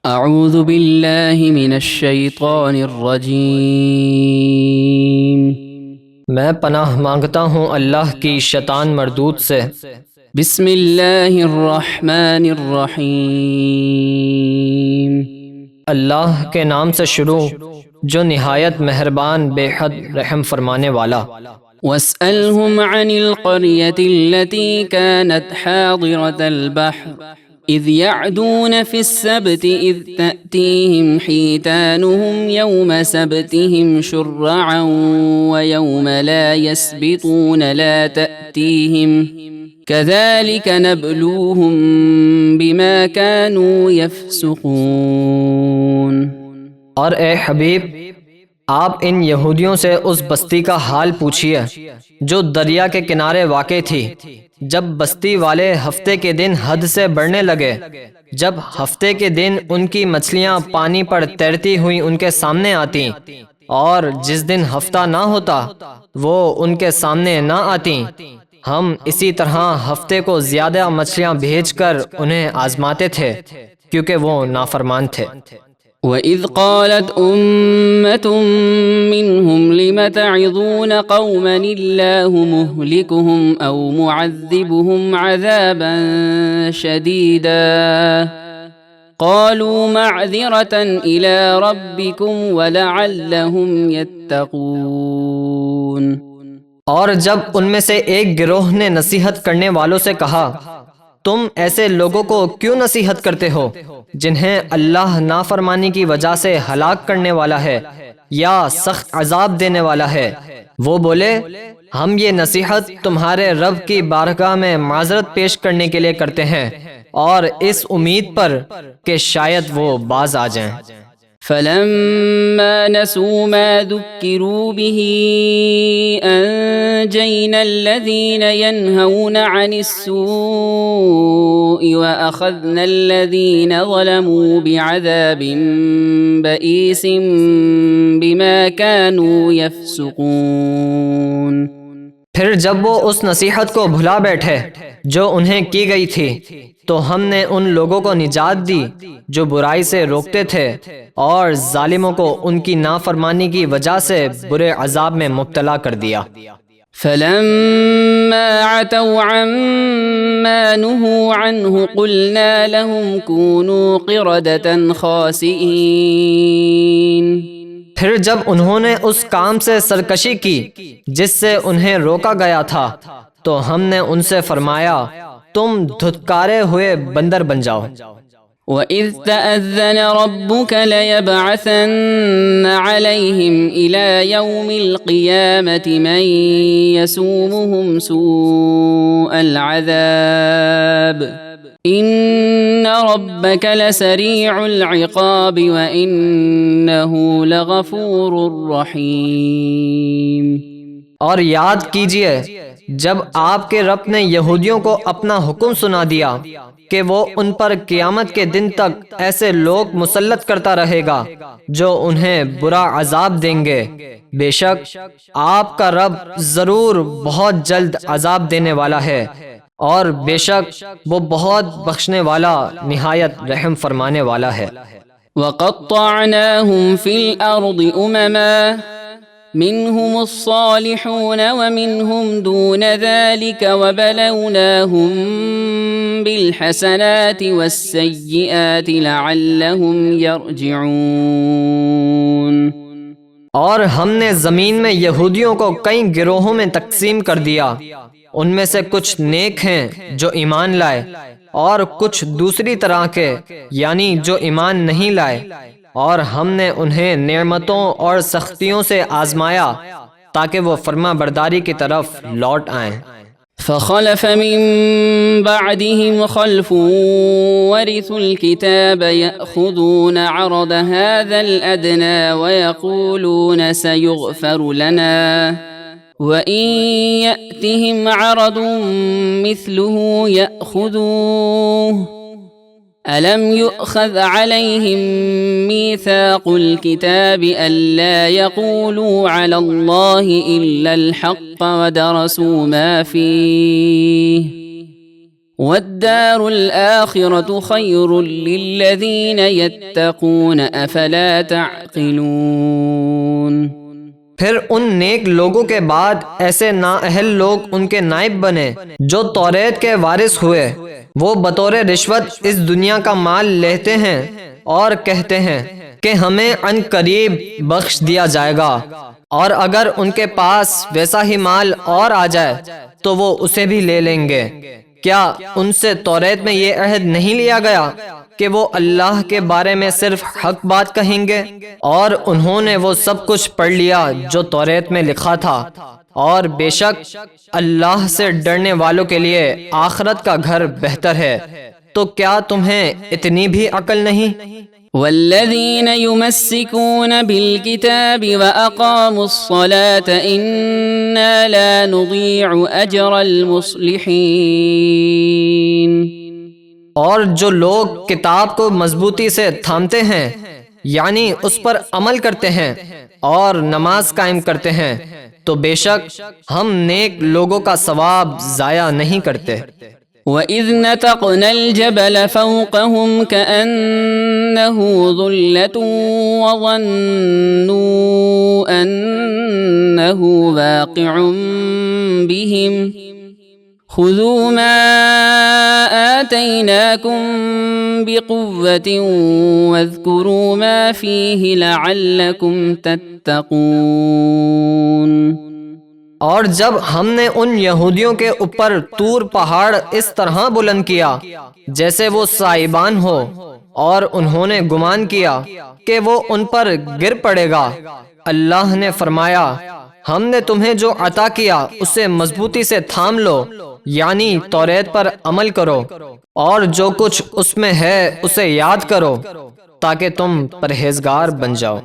اعوذ باللہ من الشیطان الرجیم، میں پناہ مانگتا ہوں اللہ کی شیطان مردود سے۔ بسم اللہ الرحمن الرحیم، اللہ کے نام سے شروع جو نہایت مہربان بے حد رحم فرمانے والا۔ واسألهم عن القرية التي كانت حاضرة البحر إذ يعدون في السبت إذ تأتيهم حيتانهم يوم سبتهم شرعا ويوم لا يسبتون لا تأتيهم كذلك نبلوهم بما كانوا يفسقون۔ اور اے حبیب، آپ ان یہودیوں سے اس بستی کا حال پوچھئے جو دریا کے کنارے واقع تھی، جب بستی والے ہفتے کے دن حد سے بڑھنے لگے، جب ہفتے کے دن ان کی مچھلیاں پانی پر تیرتی ہوئی ان کے سامنے آتیں، اور جس دن ہفتہ نہ ہوتا وہ ان کے سامنے نہ آتیں، ہم اسی طرح ہفتے کو زیادہ مچھلیاں بھیج کر انہیں آزماتے تھے کیونکہ وہ نافرمان تھے۔ وَإِذْ قَالَتْ أُمَّةٌ مِّنْهُمْ لِمَ تَعِظُونَ قَوْمًا اللَّهُ مُهْلِكُهُمْ أَوْ مُعَذِّبُهُمْ عَذَابًا شَدِيدًا قَالُوا مَعْذِرَةً إِلَىٰ رَبِّكُمْ وَلَعَلَّهُمْ يَتَّقُونَ۔ اور جب ان میں سے ایک گروہ نے نصیحت کرنے والوں سے کہا، تم ایسے لوگوں کو کیوں نصیحت کرتے ہو جنہیں اللہ نافرمانی کی وجہ سے ہلاک کرنے والا ہے یا سخت عذاب دینے والا ہے؟ وہ بولے، ہم یہ نصیحت تمہارے رب کی بارگاہ میں معذرت پیش کرنے کے لیے کرتے ہیں اور اس امید پر کہ شاید وہ باز آ جائیں۔ فَلَمَّا نَسُوا مَا ذُكِّرُوا بِهِ أَنجَيْنَا الَّذِينَ يَنْهَوْنَ عَنِ السُّوءِ وَأَخَذْنَا الَّذِينَ ظَلَمُوا بِعَذَابٍ بَئِيسٍ بِمَا كَانُوا يَفْسُقُونَ۔ پھر جب وہ اس نصیحت کو بھلا بیٹھے جو انہیں کی گئی تھی تو ہم نے ان لوگوں کو نجات دی جو برائی سے روکتے تھے اور ظالموں کو ان کی نافرمانی کی وجہ سے برے عذاب میں مبتلا کر دیا۔ فَلَمَّا عَتَوْا عَمَّا نُهُوا عَنْهُ قُلْنَا لَهُمْ كُونُوا قِرَدَةً خَاسِئِينَ۔ پھر جب انہوں نے اس کام سے سرکشی کی جس سے انہیں روکا گیا تھا تو ہم نے ان سے فرمایا، تم دھتکارے ہوئے بندر بن جاؤ۔ وَإِذْ تَأَذَّنَ رَبُّكَ لَيَبْعَثَنَّ عَلَيْهِمْ إِلَى يَوْمِ الْقِيَامَةِ مَنْ يَسُومُهُمْ سُوءَ الْعَذَابِ إِنَّ رَبَّكَ لَسَرِيعُ الْعِقَابِ وَإِنَّهُ لَغَفُورٌ رَحِيمٌ۔ اور یاد کیجئے جب آپ کے رب نے یہودیوں کو اپنا حکم سنا دیا کہ وہ ان پر قیامت کے دن تک ایسے لوگ مسلط کرتا رہے گا جو انہیں برا عذاب دیں گے، بے شک آپ کا رب ضرور بہت جلد عذاب دینے والا ہے اور بے شک وہ بہت بخشنے والا نہایت رحم فرمانے والا ہے۔ وَقَطَّعْنَاهُمْ فِي الْأَرْضِ أُمَمًا منهم الصالحون ومنهم دون ذلك وبلوناهم بالحسنات والسيئات لعلهم يرجعون۔ اور ہم نے زمین میں یہودیوں کو کئی گروہوں میں تقسیم کر دیا، ان میں سے کچھ نیک ہیں جو ایمان لائے اور کچھ دوسری طرح کے یعنی جو ایمان نہیں لائے، اور ہم نے انہیں نعمتوں اور سختیوں سے آزمایا تاکہ وہ فرما برداری کی طرف لوٹ آئیں۔ فخلف من بعدهم خلف ورثوا الكتاب يأخذون عرض هذا الأدنى ويقولون سيغفر لنا وَإِن يَأْتِهِمْ عَرَضٌ مِّثْلُهُ يَأْخُذُوهُ أَلَمْ يُؤْخَذْ عَلَيْهِمْ مِيثَاقُ الْكِتَابِ أَلَّا يَقُولُوا عَلَى اللَّهِ إِلَّا الْحَقَّ وَدَرَسُوا مَا فِيهِ والدار الآخرة خير للذين يتقون أفلا تعقلون۔ پھر ان نیک لوگوں کے بعد ایسے نااہل لوگ ان کے نائب بنے جو توریت کے وارث ہوئے، وہ بطور رشوت اس دنیا کا مال لیتے ہیں اور کہتے ہیں کہ ہمیں عن قریب بخش دیا جائے گا، اور اگر ان کے پاس ویسا ہی مال اور آ جائے تو وہ اسے بھی لے لیں گے۔ کیا ان سے توریت میں یہ عہد نہیں لیا گیا کہ وہ اللہ کے بارے میں صرف حق بات کہیں گے؟ اور انہوں نے وہ سب کچھ پڑھ لیا جو توریت میں لکھا تھا، اور بے شک اللہ سے ڈرنے والوں کے لیے آخرت کا گھر بہتر ہے۔ تو کیا تمہیں اتنی بھی عقل نہیں؟ والذين يمسكون بالكتاب وأقاموا الصلاة إنا لا نضيع أجر المصلحين۔ اور جو لوگ کتاب کو مضبوطی سے تھامتے ہیں، یعنی اس پر عمل کرتے ہیں اور نماز قائم کرتے ہیں، تو بے شک ہم نیک لوگوں کا ثواب ضائع نہیں کرتے۔ وَإِذْ نَتَقْنَا الْجَبَلَ فَوْقَهُمْ كَأَنَّهُ ظُلَّةٌ وَظَنُّوا أَنَّهُ وَاقِعٌ بِهِمْ خُذُوا مَا آتَيْنَاكُمْ بِقُوَّةٍ وَاذْكُرُوا مَا فِيهِ لَعَلَّكُمْ تَتَّقُونَ۔ اور جب ہم نے ان یہودیوں کے اوپر طور پہاڑ اس طرح بلند کیا جیسے وہ سائبان ہو، اور انہوں نے گمان کیا کہ وہ ان پر گر پڑے گا، اللہ نے فرمایا ہم نے تمہیں جو عطا کیا اسے مضبوطی سے تھام لو، یعنی توریت پر عمل کرو، اور جو کچھ اس میں ہے اسے یاد کرو تاکہ تم پرہیزگار بن جاؤ۔